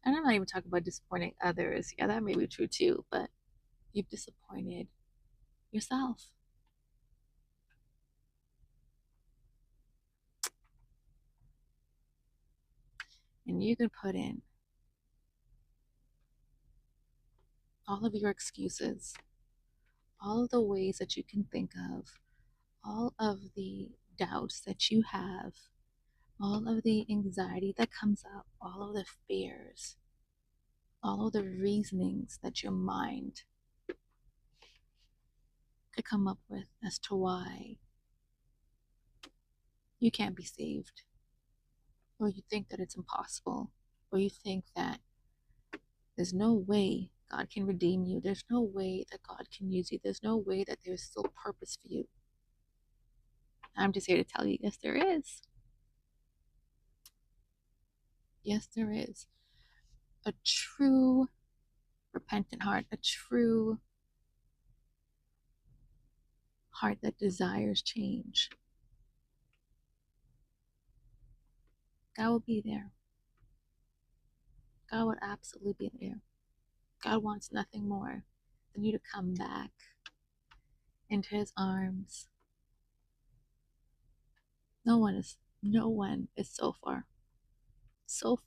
And I'm not even talking about disappointing others. Yeah, that may be true too, but you've disappointed yourself. And you can put in all of your excuses, all of the ways that you can think of, all of the doubts that you have, all of the anxiety that comes up, all of the fears, all of the reasonings that your mind could come up with as to why you can't be saved, or you think that it's impossible, or you think that there's no way God can redeem you, there's no way that God can use you, there's no way that there's still purpose for you. I'm just here to tell you, yes, there is. Yes, there is. A true repentant heart, a true heart that desires change. God will be there. God would absolutely be there. God wants nothing more than you to come back into his arms. No one is so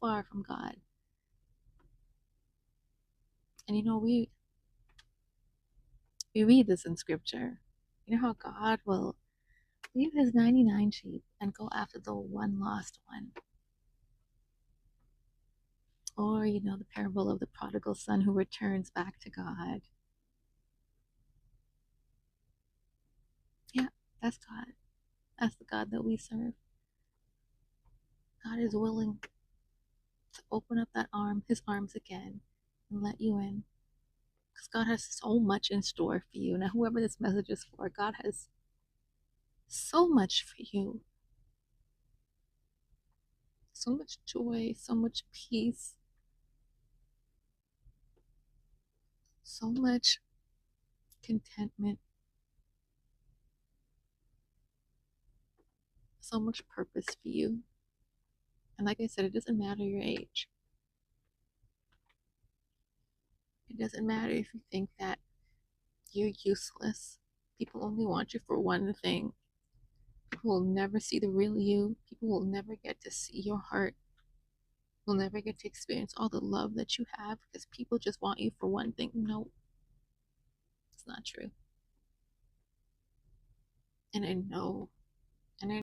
far from God. And we read this in scripture. You know how God will leave his 99 sheep and go after the one lost one. Or, the parable of the prodigal son who returns back to God. Yeah, that's God. That's the God that we serve. God is willing to open up his arms again, and let you in. Because God has so much in store for you. Now, whoever this message is for, God has so much for you. So much joy, so much peace, so much contentment, so much purpose for you. And like I said, it doesn't matter your age. It doesn't matter if you think that you're useless. People only want you for one thing. People will never see the real you. People will never get to see your heart. Will never get to experience all the love that you have because people just want you for one thing. No, it's not true. And I know, and I